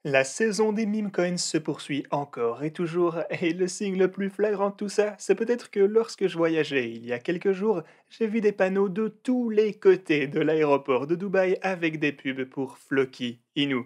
La saison des meme coins se poursuit encore et toujours, et le signe le plus flagrant de tout ça, c'est peut-être que lorsque je voyageais il y a quelques jours, j'ai vu des panneaux de tous les côtés de l'aéroport de Dubaï avec des pubs pour Floki Inu.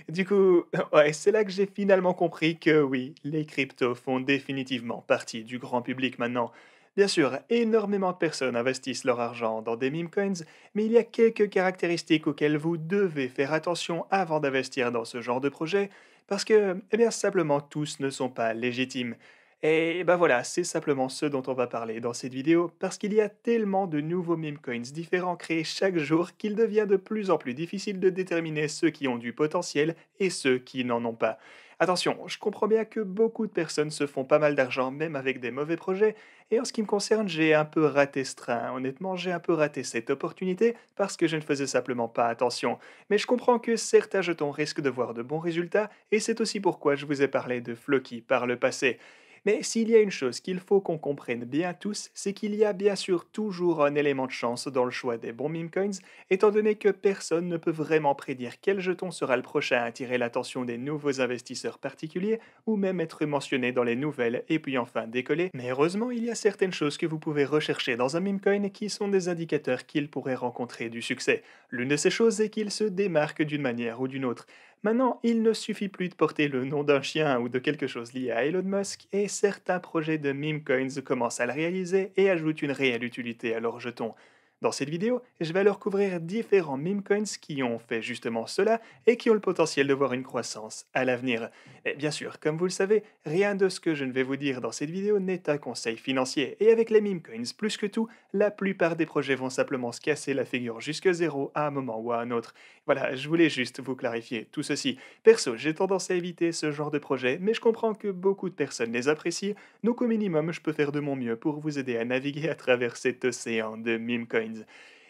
Du coup, ouais, c'est là que j'ai finalement compris que oui, les cryptos font définitivement partie du grand public maintenant. Bien sûr, énormément de personnes investissent leur argent dans des meme coins, mais il y a quelques caractéristiques auxquelles vous devez faire attention avant d'investir dans ce genre de projet, parce que, eh bien, simplement tous ne sont pas légitimes. Et ben voilà, c'est simplement ce dont on va parler dans cette vidéo, parce qu'il y a tellement de nouveaux meme coins différents créés chaque jour qu'il devient de plus en plus difficile de déterminer ceux qui ont du potentiel et ceux qui n'en ont pas. Attention, je comprends bien que beaucoup de personnes se font pas mal d'argent même avec des mauvais projets, et en ce qui me concerne, j'ai un peu raté ce train. Honnêtement, j'ai un peu raté cette opportunité parce que je ne faisais simplement pas attention. Mais je comprends que certains jetons risquent de voir de bons résultats et c'est aussi pourquoi je vous ai parlé de Floki par le passé. Mais s'il y a une chose qu'il faut qu'on comprenne bien tous, c'est qu'il y a bien sûr toujours un élément de chance dans le choix des bons meme coins, étant donné que personne ne peut vraiment prédire quel jeton sera le prochain à attirer l'attention des nouveaux investisseurs particuliers ou même être mentionné dans les nouvelles et puis enfin décoller. Mais heureusement, il y a certaines choses que vous pouvez rechercher dans un meme coin qui sont des indicateurs qu'il pourrait rencontrer du succès. L'une de ces choses est qu'il se démarque d'une manière ou d'une autre. Maintenant, il ne suffit plus de porter le nom d'un chien ou de quelque chose lié à Elon Musk, et certains projets de meme coins commencent à le réaliser et ajoutent une réelle utilité à leurs jetons. Dans cette vidéo, je vais alors couvrir différents meme coins qui ont fait justement cela et qui ont le potentiel de voir une croissance à l'avenir. Et bien sûr, comme vous le savez, rien de ce que je ne vais vous dire dans cette vidéo n'est un conseil financier, et avec les meme coins plus que tout, la plupart des projets vont simplement se casser la figure jusque zéro à un moment ou à un autre. Voilà, je voulais juste vous clarifier tout ceci. Perso, j'ai tendance à éviter ce genre de projet, mais je comprends que beaucoup de personnes les apprécient, donc au minimum, je peux faire de mon mieux pour vous aider à naviguer à travers cet océan de meme coins.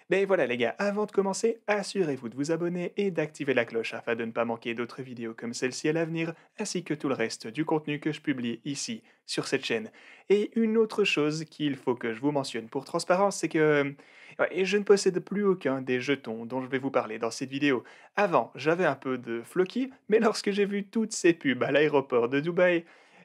Mais voilà les gars, avant de commencer, assurez-vous de vous abonner et d'activer la cloche afin de ne pas manquer d'autres vidéos comme celle-ci à l'avenir, ainsi que tout le reste du contenu que je publie ici, sur cette chaîne. Et une autre chose qu'il faut que je vous mentionne pour transparence, c'est que ouais, je ne possède plus aucun des jetons dont je vais vous parler dans cette vidéo. Avant, j'avais un peu de Floki, mais lorsque j'ai vu toutes ces pubs à l'aéroport de Dubaï,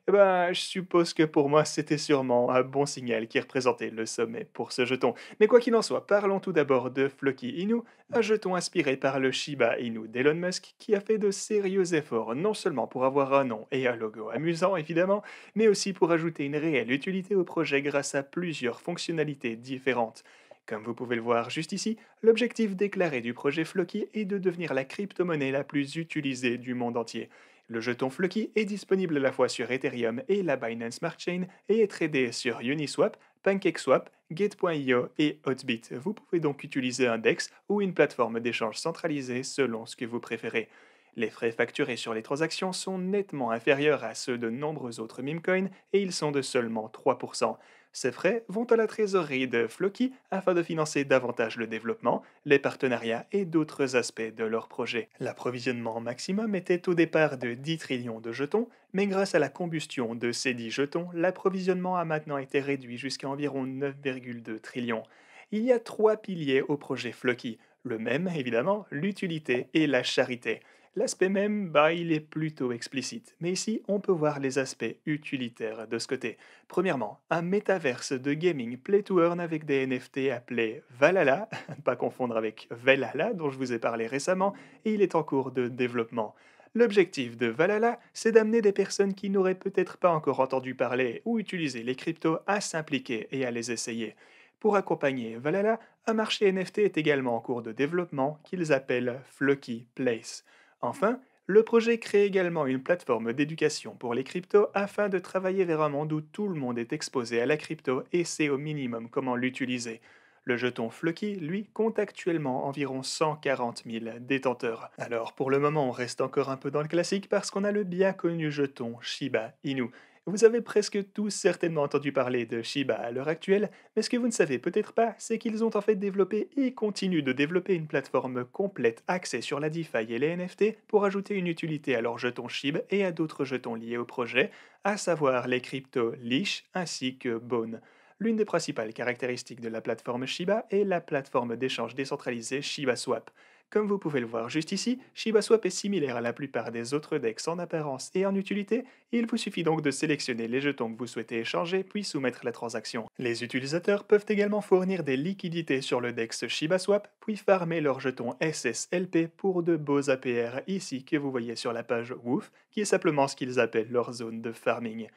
eh ben, je suppose que pour moi, c'était sûrement un bon signal qui représentait le sommet pour ce jeton. Mais quoi qu'il en soit, parlons tout d'abord de Floki Inu, un jeton inspiré par le Shiba Inu d'Elon Musk qui a fait de sérieux efforts non seulement pour avoir un nom et un logo amusant évidemment, mais aussi pour ajouter une réelle utilité au projet grâce à plusieurs fonctionnalités différentes. Comme vous pouvez le voir juste ici, l'objectif déclaré du projet Floki est de devenir la crypto-monnaie la plus utilisée du monde entier. Le jeton Floki est disponible à la fois sur Ethereum et la Binance Smart Chain et est tradé sur Uniswap, PancakeSwap, Gate.io et Hotbit. Vous pouvez donc utiliser un DEX ou une plateforme d'échange centralisée selon ce que vous préférez. Les frais facturés sur les transactions sont nettement inférieurs à ceux de nombreux autres memecoins et ils sont de seulement 3%. Ces frais vont à la trésorerie de Floki afin de financer davantage le développement, les partenariats et d'autres aspects de leur projet. L'approvisionnement maximum était au départ de 10 trillions de jetons, mais grâce à la combustion de ces 10 jetons, l'approvisionnement a maintenant été réduit jusqu'à environ 9,2 trillions. Il y a trois piliers au projet Floki. Le même, évidemment, l'utilité et la charité. L'aspect même, bah, il est plutôt explicite. Mais ici, on peut voir les aspects utilitaires de ce côté. Premièrement, un métaverse de gaming play to earn avec des NFT appelés Valhalla, ne pas confondre avec Velala dont je vous ai parlé récemment, et il est en cours de développement. L'objectif de Valhalla, c'est d'amener des personnes qui n'auraient peut-être pas encore entendu parler ou utilisé les cryptos à s'impliquer et à les essayer. Pour accompagner Valhalla, un marché NFT est également en cours de développement qu'ils appellent Flocky Place. Enfin, le projet crée également une plateforme d'éducation pour les cryptos afin de travailler vers un monde où tout le monde est exposé à la crypto et sait au minimum comment l'utiliser. Le jeton Flocky, lui, compte actuellement environ 140 000 détenteurs. Alors pour le moment, on reste encore un peu dans le classique parce qu'on a le bien connu jeton Shiba Inu. Vous avez presque tous certainement entendu parler de Shiba à l'heure actuelle, mais ce que vous ne savez peut-être pas, c'est qu'ils ont en fait développé et continuent de développer une plateforme complète axée sur la DeFi et les NFT pour ajouter une utilité à leurs jetons SHIB et à d'autres jetons liés au projet, à savoir les cryptos Leash ainsi que Bone. L'une des principales caractéristiques de la plateforme Shiba est la plateforme d'échange décentralisée ShibaSwap. Comme vous pouvez le voir juste ici, ShibaSwap est similaire à la plupart des autres DEX en apparence et en utilité, il vous suffit donc de sélectionner les jetons que vous souhaitez échanger puis soumettre la transaction. Les utilisateurs peuvent également fournir des liquidités sur le DEX ShibaSwap puis farmer leurs jetons SSLP pour de beaux APR ici que vous voyez sur la page WOOF qui est simplement ce qu'ils appellent leur zone de farming.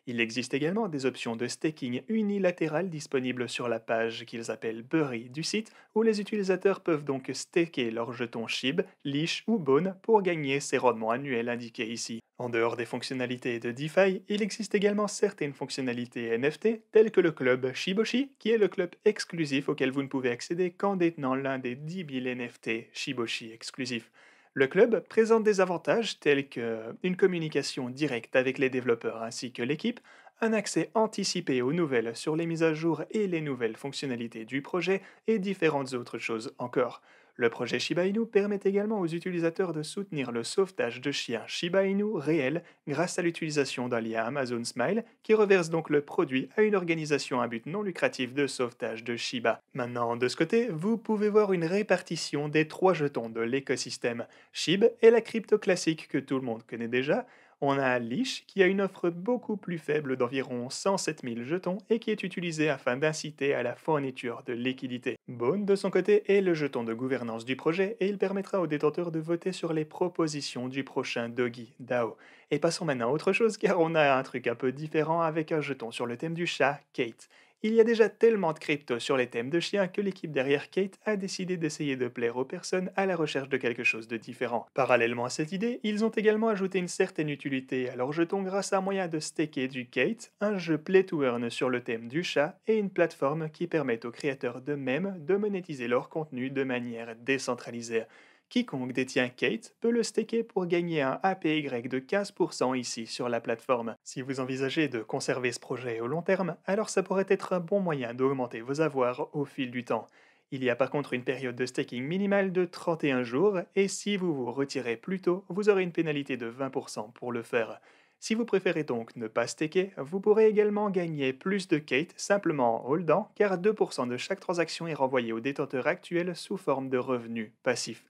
Il existe également des options de staking unilatérales disponibles sur la page qu'ils appellent Bury du site, où les utilisateurs peuvent donc staker leurs jetons SHIB, Leash ou Bone pour gagner ces rendements annuels indiqués ici. En dehors des fonctionnalités de DeFi, il existe également certaines fonctionnalités NFT, telles que le club Shiboshi, qui est le club exclusif auquel vous ne pouvez accéder qu'en détenant l'un des 10 000 NFT Shiboshi exclusifs. Le club présente des avantages tels que une communication directe avec les développeurs ainsi que l'équipe, un accès anticipé aux nouvelles sur les mises à jour et les nouvelles fonctionnalités du projet et différentes autres choses encore. Le projet Shiba Inu permet également aux utilisateurs de soutenir le sauvetage de chiens Shiba Inu réels grâce à l'utilisation d'un lien Amazon Smile qui reverse donc le produit à une organisation à but non lucratif de sauvetage de Shiba. Maintenant, de ce côté, vous pouvez voir une répartition des trois jetons de l'écosystème. SHIB est la crypto classique que tout le monde connaît déjà. On a Leash qui a une offre beaucoup plus faible d'environ 107 000 jetons et qui est utilisée afin d'inciter à la fourniture de liquidités. Bone, de son côté, est le jeton de gouvernance du projet et il permettra aux détenteurs de voter sur les propositions du prochain Doggy DAO. Et passons maintenant à autre chose car on a un truc un peu différent avec un jeton sur le thème du chat, Kate. Il y a déjà tellement de crypto sur les thèmes de chiens que l'équipe derrière Kate a décidé d'essayer de plaire aux personnes à la recherche de quelque chose de différent. Parallèlement à cette idée, ils ont également ajouté une certaine utilité à leur jeton grâce à un moyen de staker du Kate, un jeu play to earn sur le thème du chat et une plateforme qui permet aux créateurs de mèmes de monétiser leur contenu de manière décentralisée. Quiconque détient Kate peut le staker pour gagner un APY de 15% ici sur la plateforme. Si vous envisagez de conserver ce projet au long terme, alors ça pourrait être un bon moyen d'augmenter vos avoirs au fil du temps. Il y a par contre une période de staking minimale de 31 jours et si vous vous retirez plus tôt, vous aurez une pénalité de 20% pour le faire. Si vous préférez donc ne pas staker, vous pourrez également gagner plus de Kate simplement en holdant car 2% de chaque transaction est renvoyé au détenteur actuel sous forme de revenus passifs.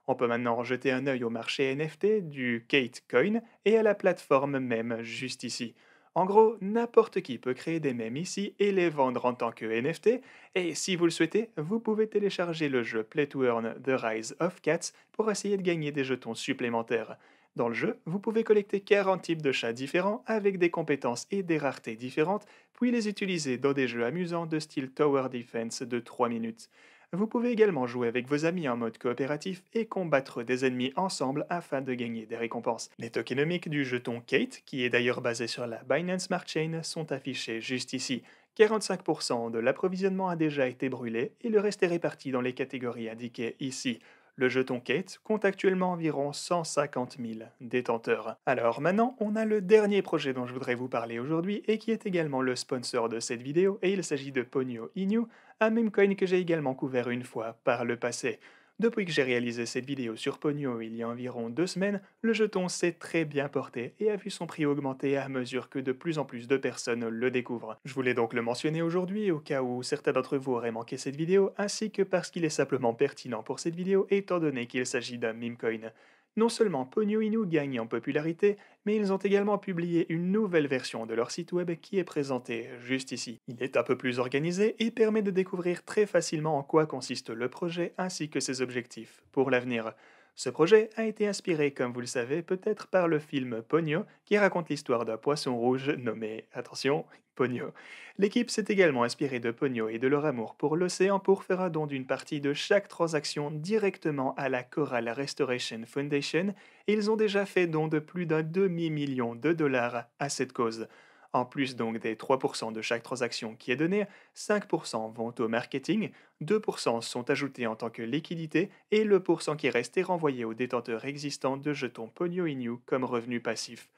On peut maintenant jeter un œil au marché NFT du Kate Coin et à la plateforme même juste ici. En gros, n'importe qui peut créer des mèmes ici et les vendre en tant que NFT, et si vous le souhaitez, vous pouvez télécharger le jeu Play to Earn The Rise of Cats pour essayer de gagner des jetons supplémentaires. Dans le jeu, vous pouvez collecter 40 types de chats différents avec des compétences et des raretés différentes, puis les utiliser dans des jeux amusants de style Tower Defense de 3 minutes. Vous pouvez également jouer avec vos amis en mode coopératif et combattre des ennemis ensemble afin de gagner des récompenses. Les tokenomics du jeton Kate, qui est d'ailleurs basé sur la Binance Smart Chain, sont affichés juste ici. 45% de l'approvisionnement a déjà été brûlé et le reste est réparti dans les catégories indiquées ici. Le jeton Kate compte actuellement environ 150 000 détenteurs. Alors maintenant, on a le dernier projet dont je voudrais vous parler aujourd'hui et qui est également le sponsor de cette vidéo et il s'agit de Ponyo Inu, un meme coin que j'ai également couvert une fois par le passé. Depuis que j'ai réalisé cette vidéo sur Ponyo il y a environ 2 semaines, le jeton s'est très bien porté et a vu son prix augmenter à mesure que de plus en plus de personnes le découvrent. Je voulais donc le mentionner aujourd'hui au cas où certains d'entre vous auraient manqué cette vidéo, ainsi que parce qu'il est simplement pertinent pour cette vidéo étant donné qu'il s'agit d'un meme coin. Non seulement Ponyo Inu gagne en popularité, mais ils ont également publié une nouvelle version de leur site web qui est présentée juste ici. Il est un peu plus organisé et permet de découvrir très facilement en quoi consiste le projet ainsi que ses objectifs pour l'avenir. Ce projet a été inspiré, comme vous le savez, peut-être par le film Ponyo, qui raconte l'histoire d'un poisson rouge nommé, attention, Ponyo. L'équipe s'est également inspirée de Ponyo et de leur amour pour l'océan pour faire un don d'une partie de chaque transaction directement à la Coral Restoration Foundation, et ils ont déjà fait don de plus d'un demi-million de dollars à cette cause. En plus donc des 3% de chaque transaction qui est donnée, 5% vont au marketing, 2% sont ajoutés en tant que liquidité et le pourcent qui reste est renvoyé aux détenteurs existants de jetons Ponyo Inu comme revenu passif.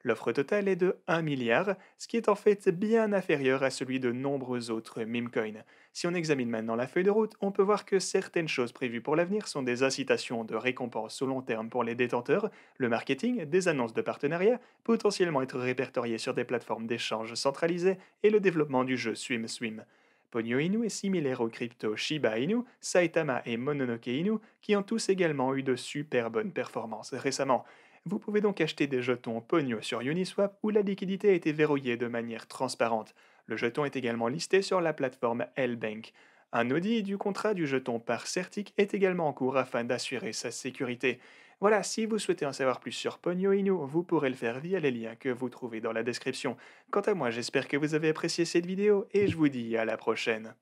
L'offre totale est de 1 milliard, ce qui est en fait bien inférieur à celui de nombreux autres meme coins. Si on examine maintenant la feuille de route, on peut voir que certaines choses prévues pour l'avenir sont des incitations de récompenses au long terme pour les détenteurs, le marketing, des annonces de partenariat, potentiellement être répertoriées sur des plateformes d'échange centralisées et le développement du jeu Swim Swim. Ponyo Inu est similaire aux cryptos Shiba Inu, Saitama et Mononoke Inu, qui ont tous également eu de super bonnes performances récemment. Vous pouvez donc acheter des jetons Ponyo sur Uniswap où la liquidité a été verrouillée de manière transparente. Le jeton est également listé sur la plateforme Lbank. Un audit du contrat du jeton par Certic est également en cours afin d'assurer sa sécurité. Voilà, si vous souhaitez en savoir plus sur Ponyo Inu, vous pourrez le faire via les liens que vous trouvez dans la description. Quant à moi, j'espère que vous avez apprécié cette vidéo et je vous dis à la prochaine.